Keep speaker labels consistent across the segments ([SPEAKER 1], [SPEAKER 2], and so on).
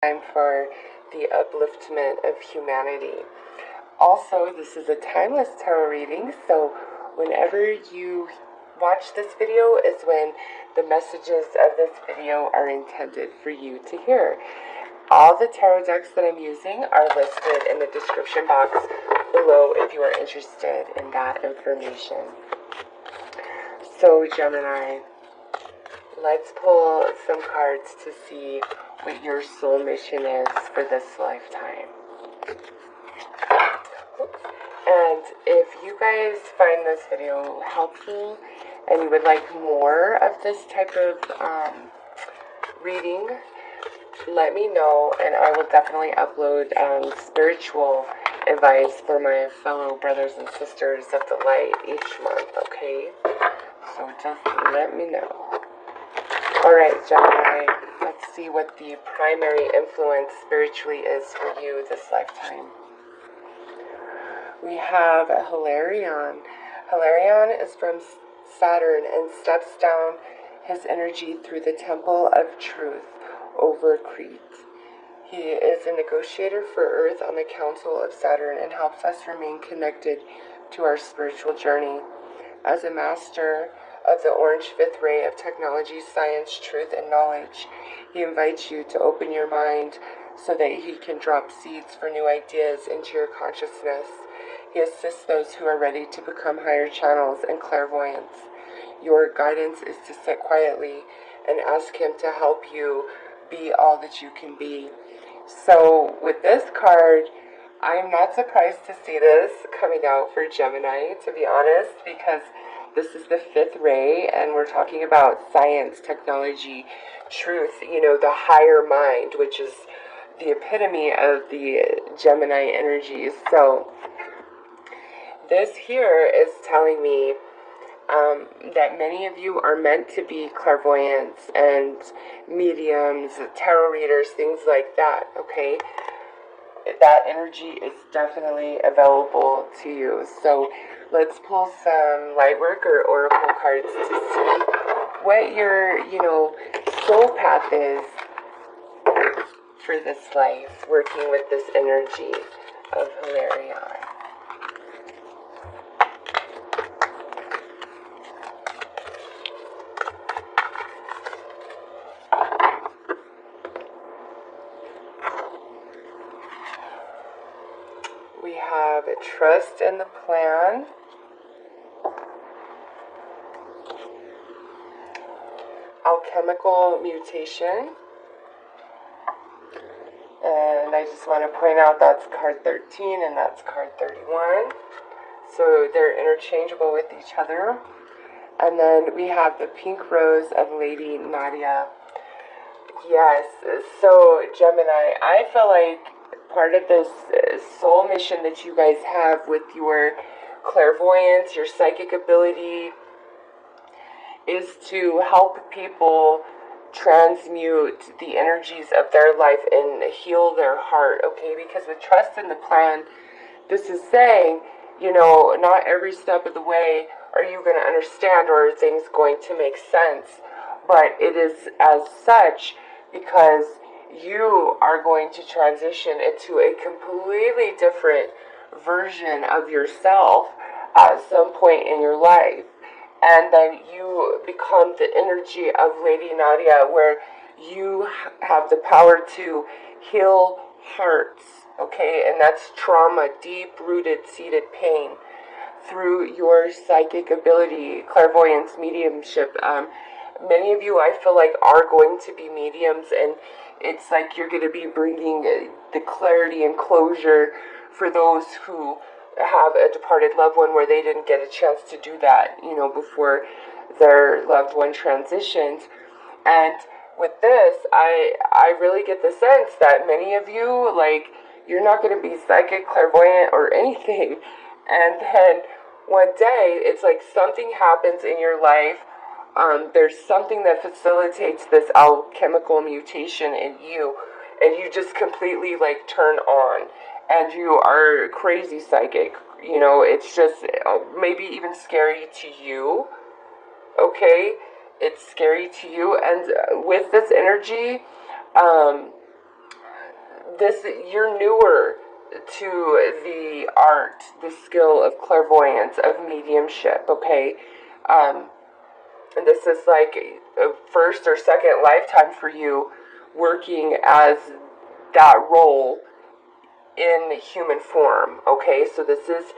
[SPEAKER 1] time for the upliftment of humanity. Also, this is a timeless tarot reading, so whenever you watch this video is when the messages of this video are intended for you to hear. All the tarot decks that I'm using are listed in the description box below if you are interested in that information. So, Gemini, let's pull some cards to see what your soul mission is for this lifetime. And if you guys find this video helpful and you would like more of this type of reading, let me know and I will definitely upload spiritual advice for my fellow brothers and sisters of the light each month, okay? So just let me know. Alright, Gemini, let's see what the primary influence spiritually is for you this lifetime. We have Hilarion. Hilarion is from Saturn and steps down his energy through the Temple of Truth over Crete. He is a negotiator for Earth on the Council of Saturn and helps us remain connected to our spiritual journey. As a master of the orange fifth ray of technology, science, truth, and knowledge, he invites you to open your mind so that he can drop seeds for new ideas into your consciousness. He assists those who are ready to become higher channels and clairvoyants. Your guidance is to sit quietly and ask him to help you be all that you can be. So with this card, I'm not surprised to see this coming out for Gemini, to be honest, because this is the fifth ray and we're talking about science, technology, truth, the higher mind, which is the epitome of the Gemini energies. So this here is telling me that many of you are meant to be clairvoyants and mediums, tarot readers, things like that, okay? That energy is definitely available to you. So let's pull some lightwork or oracle cards to see what your, soul path is for this life, working with this energy of Hilarion. We have a trust in the plan. Alchemical mutation. And I just want to point out that's card 13 and that's card 31. So they're interchangeable with each other. And then we have the pink rose of Lady Nadia. Yes, so Gemini, I feel like part of this soul mission that you guys have with your clairvoyance, your psychic ability, is to help people transmute the energies of their life and heal their heart, okay? Because with trust in the plan, this is saying, not every step of the way are you going to understand or are things going to make sense, but it is as such because you are going to transition into a completely different version of yourself at some point in your life. And then you become the energy of Lady Nadia, where you have the power to heal hearts, okay? And that's trauma, deep-rooted, seated pain through your psychic ability, clairvoyance, mediumship. Many of you, I feel like, are going to be mediums, and it's like you're going to be bringing the clarity and closure for those who have a departed loved one where they didn't get a chance to do that, before their loved one transitioned. And with this, I really get the sense that many of you, you're not going to be psychic, clairvoyant, or anything. And then one day, it's like something happens in your life. There's something that facilitates this alchemical mutation in you, and you just completely turn on, and you are crazy psychic. It's just maybe even scary to you. Okay, it's scary to you, and with this energy, you're newer to the art, the skill of clairvoyance, of mediumship, okay? And this is like a first or second lifetime for you working as that role in human form, okay? So this is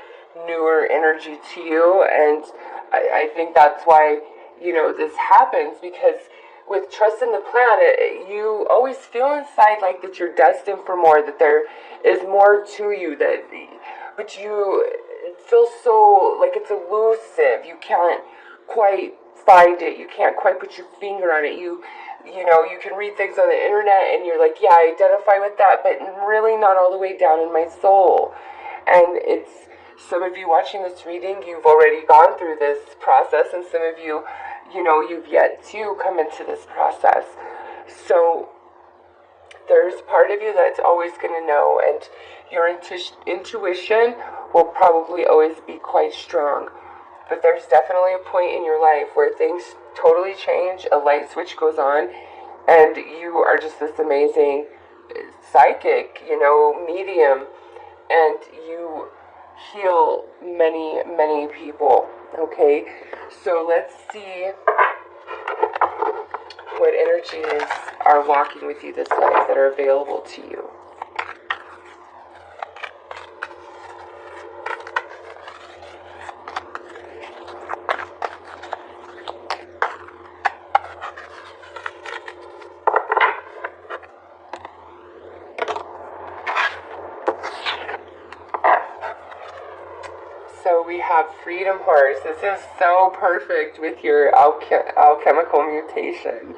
[SPEAKER 1] newer energy to you, and I think that's why, this happens, because with trust in the planet, you always feel inside like that you're destined for more, that there is more to you, but you feel so like it's elusive. You can't quite find it. You can't quite put your finger on it. You can read things on the internet and you're like, yeah, I identify with that, but really not all the way down in my soul. And it's some of you watching this reading, you've already gone through this process, and some of you, you've yet to come into this process. So there's part of you that's always going to know, and your intuition will probably always be quite strong. But there's definitely a point in your life where things totally change, a light switch goes on, and you are just this amazing psychic, medium, and you heal many, many people, okay? So let's see what energies are walking with you this life that are available to you. So we have Freedom Horse. This is so perfect with your alchemical mutation.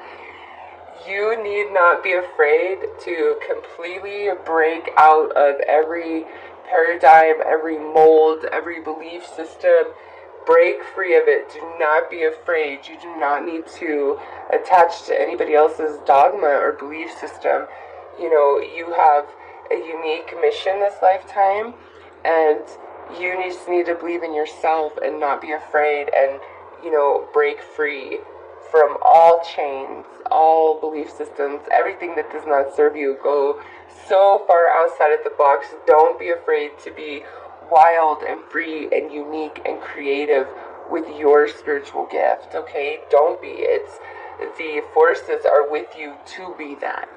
[SPEAKER 1] You need not be afraid to completely break out of every paradigm, every mold, every belief system. Break free of it. Do not be afraid. You do not need to attach to anybody else's dogma or belief system. You have a unique mission this lifetime, and you just need to believe in yourself and not be afraid, and break free from all chains, all belief systems, everything that does not serve you. Go so far outside of the box. Don't be afraid to be wild and free and unique and creative with your spiritual gift, okay? Don't be. It's the forces are with you to be that.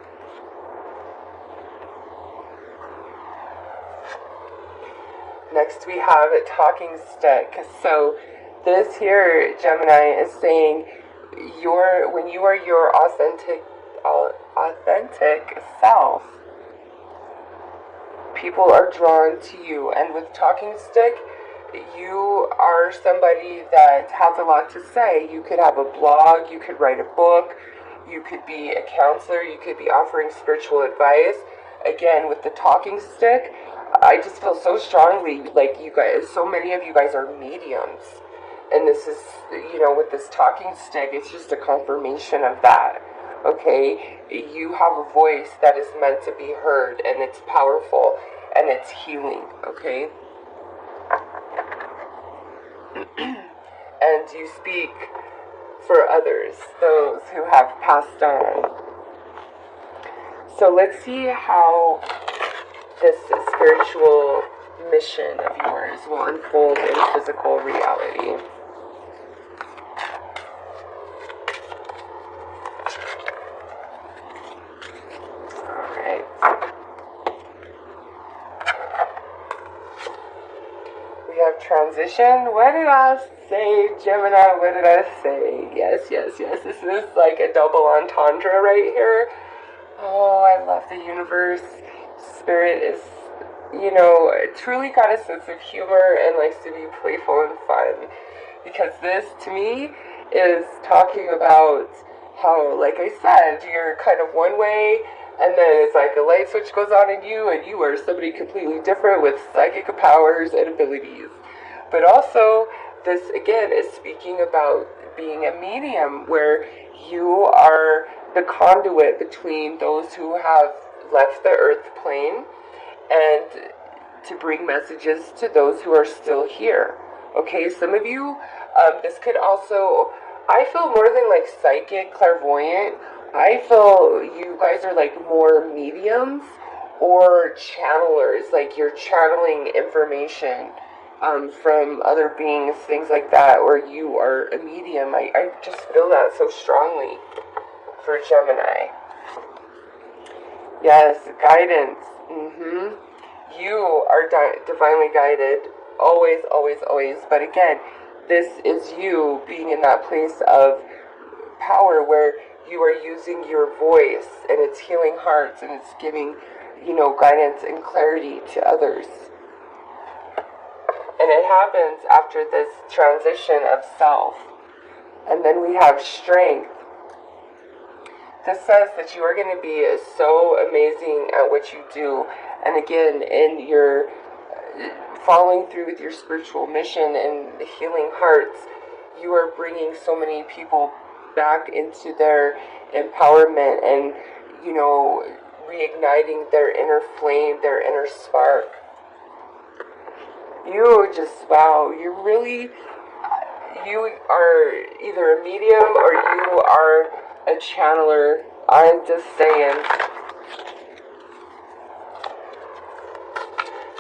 [SPEAKER 1] Next we have a talking stick. So this here, Gemini, is saying when you are your authentic self, people are drawn to you. And with talking stick, you are somebody that has a lot to say. You could have a blog, you could write a book, you could be a counselor, you could be offering spiritual advice. Again, with the talking stick, I just feel so strongly like you guys, so many of you guys are mediums. And this is, with this talking stick, it's just a confirmation of that. Okay? You have a voice that is meant to be heard, and it's powerful, and it's healing. Okay? And you speak for others, those who have passed on. So let's see how this spiritual mission of yours will unfold in physical reality. Alright. We have transition. What did I say, Gemini? What did I say? Yes. This is like a double entendre right here. Oh, I love the universe. Spirit is, truly got a sense of humor and likes to be playful and fun. Because this, to me, is talking about how, like I said, you're kind of one way, and then it's like a light switch goes on in you, and you are somebody completely different with psychic powers and abilities. But also, this, again, is speaking about being a medium, where you are the conduit between those who have left the earth plane and to bring messages to those who are still here. Okay, some of you, this could also, I feel more than like psychic, clairvoyant, I feel you guys are like more mediums, or channelers, like you're channeling information from other beings, things like that, or you are a medium. I just feel that so strongly for Gemini. Yes, guidance. You are divinely guided, always, always, always. But again, this is you being in that place of power where you are using your voice, and it's healing hearts, and it's giving, guidance and clarity to others. And it happens after this transition of self. And then we have strength. This says that you are going to be so amazing at what you do. And again, in your following through with your spiritual mission and healing hearts, you are bringing so many people back into their empowerment and, reigniting their inner flame, their inner spark. You just, wow, you are either a medium or you are a channeler. I'm just saying.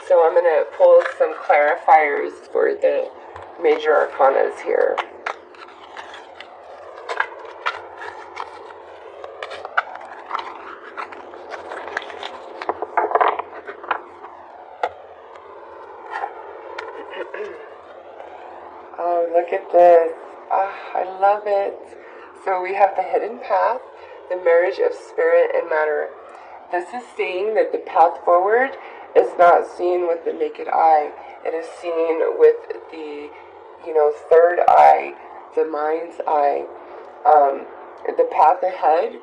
[SPEAKER 1] So I'm going to pull some clarifiers for the major arcanas here. Oh, look at this. I love it. So we have the hidden path, the marriage of spirit and matter. This is saying that the path forward is not seen with the naked eye. It is seen with the, third eye, the mind's eye. The path ahead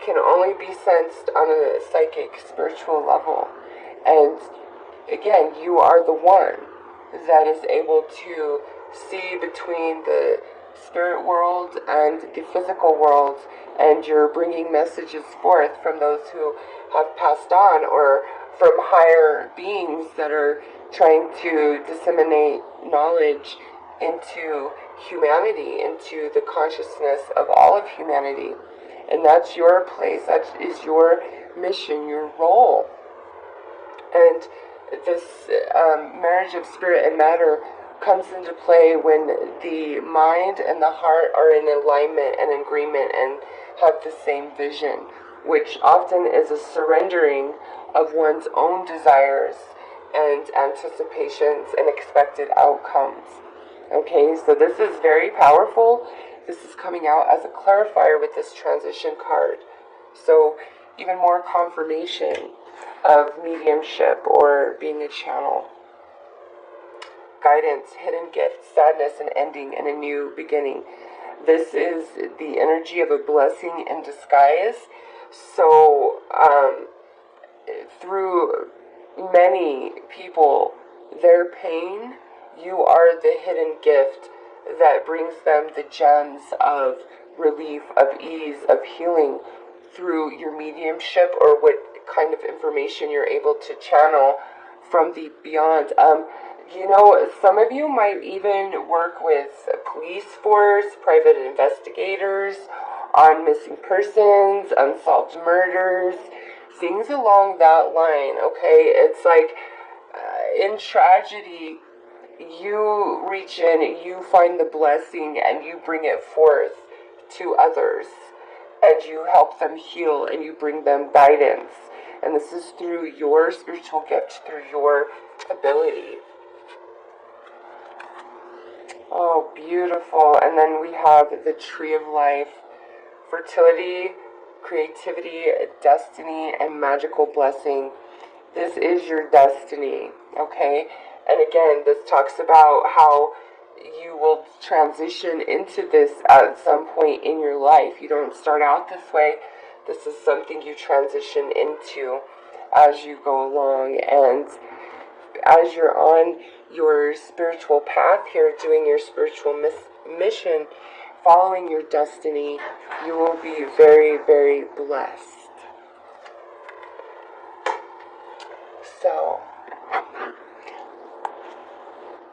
[SPEAKER 1] can only be sensed on a psychic, spiritual level. And again, you are the one that is able to see between the spirit world and the physical world, and you're bringing messages forth from those who have passed on or from higher beings that are trying to disseminate knowledge into humanity, into the consciousness of all of humanity. And that's your place, that is your mission, your role. And this marriage of spirit and matter comes into play when the mind and the heart are in alignment and agreement and have the same vision, which often is a surrendering of one's own desires and anticipations and expected outcomes. Okay, so this is very powerful. This is coming out as a clarifier with this transition card. So even more confirmation of mediumship or being a channel. Guidance, hidden gift, sadness, and ending, and a new beginning. This is the energy of a blessing in disguise. So, through many people, their pain, you are the hidden gift that brings them the gems of relief, of ease, of healing through your mediumship or what kind of information you're able to channel from the beyond. Some of you might even work with police force, private investigators, on missing persons, unsolved murders, things along that line, okay? It's like in tragedy, you reach in, you find the blessing, and you bring it forth to others, and you help them heal, and you bring them guidance. And this is through your spiritual gift, through your ability. Oh, beautiful. And then we have the Tree of Life. Fertility, creativity, destiny, and magical blessing. This is your destiny, okay? And again, this talks about how you will transition into this at some point in your life. You don't start out this way. This is something you transition into as you go along. And as you're on your spiritual path here, doing your spiritual mission, following your destiny, you will be very, very blessed. So,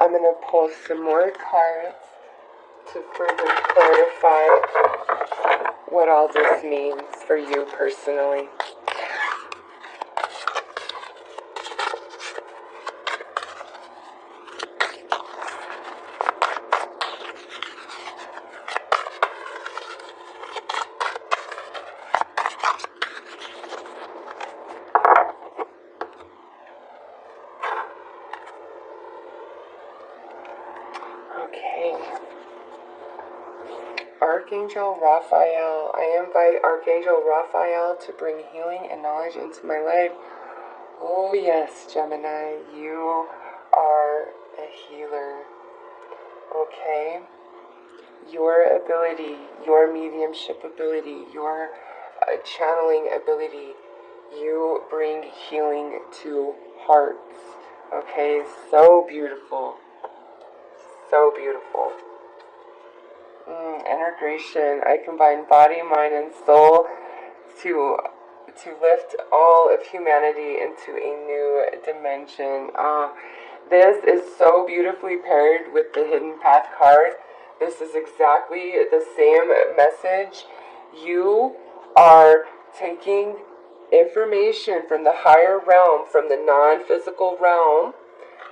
[SPEAKER 1] I'm going to pull some more cards to further clarify what all this means for you personally. Archangel Raphael. I invite Archangel Raphael to bring healing and knowledge into my life. Oh yes, Gemini, you are a healer. Okay? Your ability, your mediumship ability, your channeling ability, you bring healing to hearts. Okay? So beautiful. So beautiful. Integration. I combine body, mind, and soul to lift all of humanity into a new dimension. This is so beautifully paired with the Hidden Path card. This is exactly the same message. You are taking information from the higher realm, from the non-physical realm,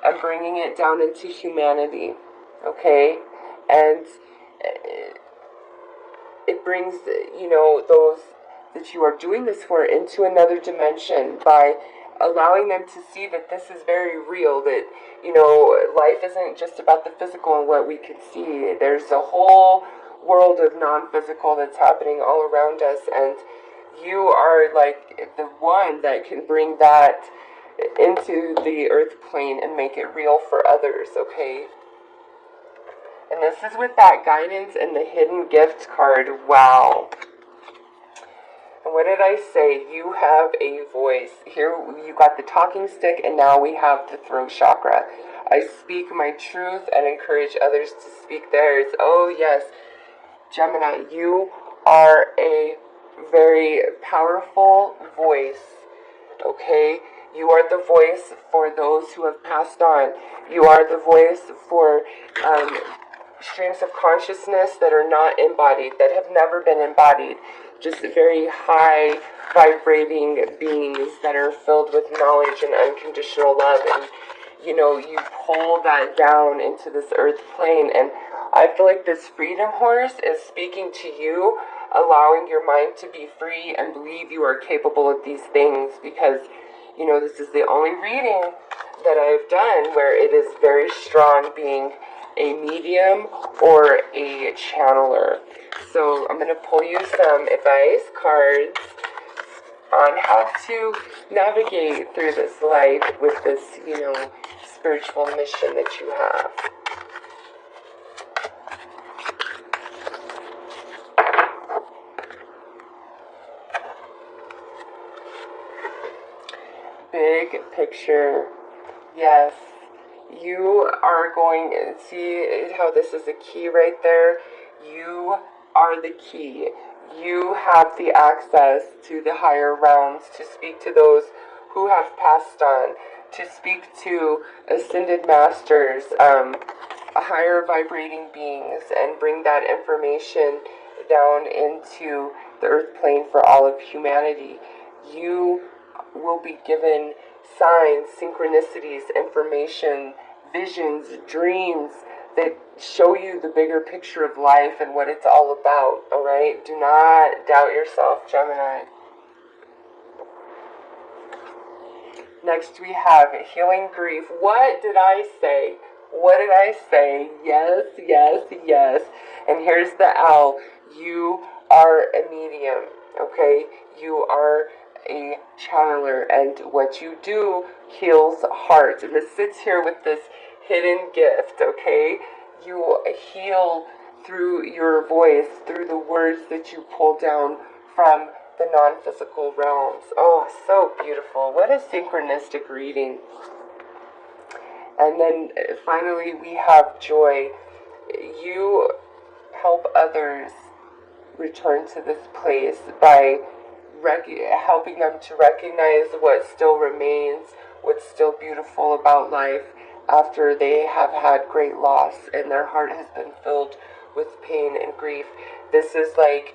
[SPEAKER 1] and bringing it down into humanity. Okay? And it brings, those that you are doing this for into another dimension by allowing them to see that this is very real, that, life isn't just about the physical and what we can see. There's a whole world of non-physical that's happening all around us, and you are like the one that can bring that into the earth plane and make it real for others, okay? And this is with that guidance and the hidden gift card. Wow. And what did I say? You have a voice. Here you got the talking stick, and now we have the throat chakra. I speak my truth and encourage others to speak theirs. Oh yes, Gemini, you are a very powerful voice. Okay? You are the voice for those who have passed on. You are the voice for streams of consciousness that are not embodied, that have never been embodied. Just very high vibrating beings that are filled with knowledge and unconditional love. And, you pull that down into this earth plane. And I feel like this freedom horse is speaking to you, allowing your mind to be free and believe you are capable of these things, because, this is the only reading that I've done where it is very strong being a medium or a channeler. So I'm going to pull you some advice cards on how to navigate through this life with this, spiritual mission that you have. Big picture. Yes. You are going to see how this is a key right there. You are the key. You have the access to the higher realms to speak to those who have passed on, to speak to ascended masters, higher vibrating beings, and bring that information down into the earth plane for all of humanity. You will be given signs, synchronicities, information, visions, dreams that show you the bigger picture of life and what it's all about, alright? Do not doubt yourself, Gemini. Next we have healing grief. What did I say? What did I say? Yes, yes, yes. And here's the L. You are a medium, okay? You are a channeler, and what you do heals hearts. And this sits here with this hidden gift, okay? You heal through your voice, through the words that you pull down from the non-physical realms. Oh, so beautiful. What a synchronistic reading. And then finally we have joy. You help others return to this place by helping them to recognize what still remains, what's still beautiful about life after they have had great loss and their heart has been filled with pain and grief. This is like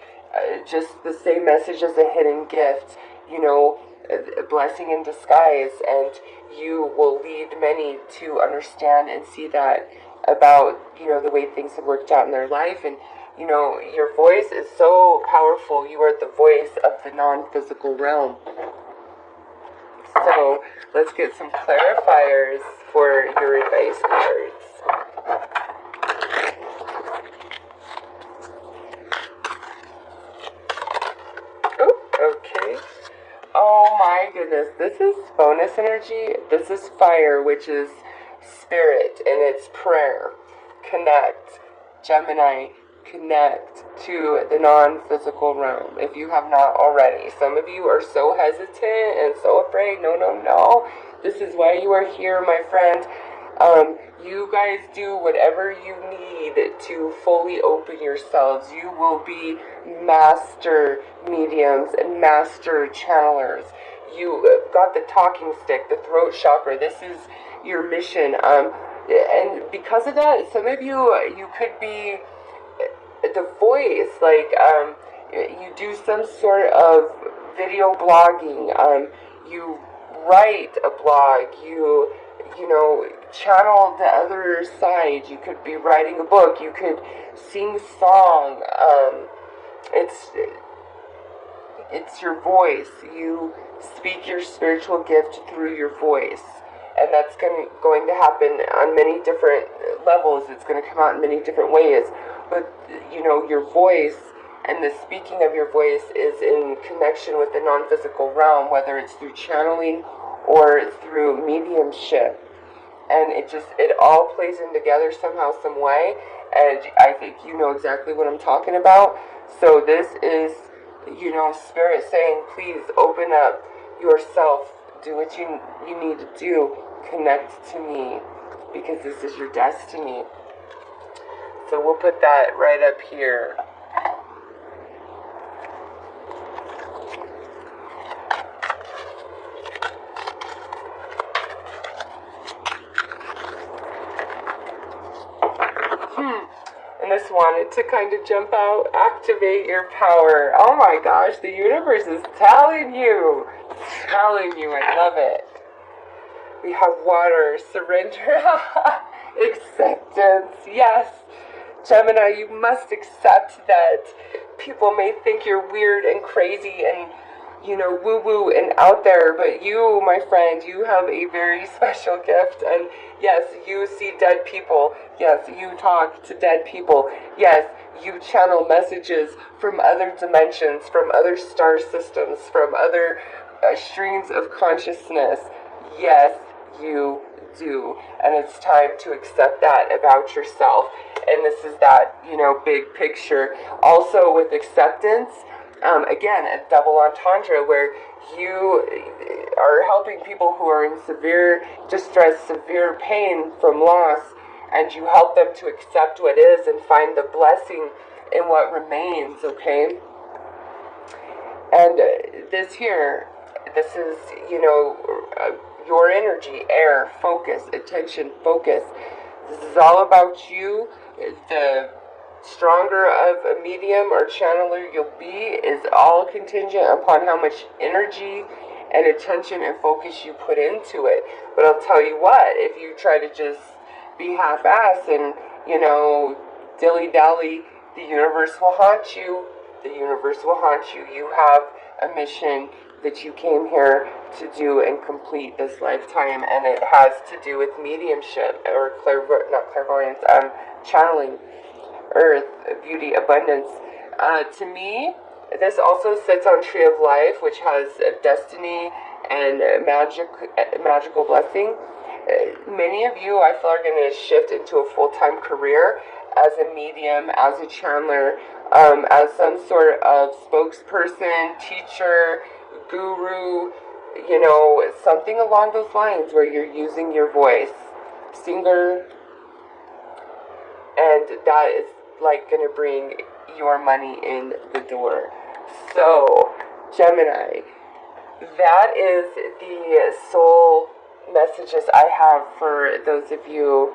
[SPEAKER 1] just the same message as a hidden gift, a blessing in disguise, and you will lead many to understand and see that about, the way things have worked out in their life. And your voice is so powerful. You are the voice of the non-physical realm. So let's get some clarifiers for your advice cards. goodness, this is bonus energy. This is fire, which is spirit, and it's prayer. Connect, Gemini, connect to the non-physical realm if you have not already. Some of you are so hesitant and so afraid. No, no, no. This is why you are here, my friend. You guys do whatever you need to fully open yourselves. You will be master mediums and master channelers. You got the talking stick, the throat chakra. This is your mission. And because of that, some of you could be the voice, like you do some sort of video blogging, you write a blog, you know, channel the other side, you could be writing a book, you could sing song, it's your voice. You speak your spiritual gift through your voice. And that's going to happen on many different levels. It's going to come out in many different ways. But, you know, your voice and the speaking of your voice is in connection with the non-physical realm, whether it's through channeling or through mediumship. And it all plays in together somehow, some way. And I think you know exactly what I'm talking about. So this is, you know, Spirit saying, please open up yourself. Do what you need to do. Connect to me, because this is your destiny. So we'll put that right up here. And this wanted to kind of jump out. Activate your power. Oh my gosh, the universe is telling you. I love it. We have water, surrender, acceptance. Yes, Gemini, you must accept that people may think you're weird and crazy and, you know, woo-woo and out there, but you, my friend, you have a very special gift. And yes, you see dead people. Yes, you talk to dead people. Yes, you channel messages from other dimensions, from other star systems, from other streams of consciousness. Yes, you do. And it's time to accept that about yourself. And this is that, you know, big picture. Also with acceptance, again, a double entendre where you are helping people who are in severe distress, severe pain from loss, and you help them to accept what is and find the blessing in what remains, okay? And this is, you know, your energy, air, focus, attention, focus. This is all about you. The stronger of a medium or channeler you'll be is all contingent upon how much energy and attention and focus you put into it. But I'll tell you what, if you try to just be half-ass and, you know, dilly-dally, the universe will haunt you. The universe will haunt you. You have a mission that you came here to do and complete this lifetime, and it has to do with mediumship or channeling, earth, beauty, abundance. To me, this also sits on Tree of Life, which has destiny and magical blessing. Many of you, I feel, are going to shift into a full-time career as a medium, as a channeler, as some sort of spokesperson, teacher, guru, you know, something along those lines where you're using your voice. Singer. And that is like going to bring your money in the door. So, Gemini, that is the soul messages I have for those of you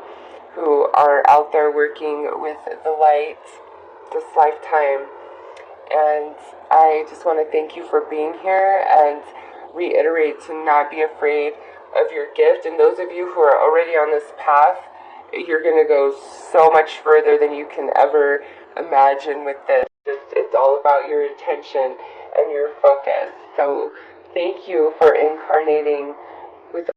[SPEAKER 1] who are out there working with the light this lifetime. And I just want to thank you for being here and reiterate to not be afraid of your gift. And those of you who are already on this path, you're going to go so much further than you can ever imagine with this. It's all about your attention and your focus. So thank you for incarnating with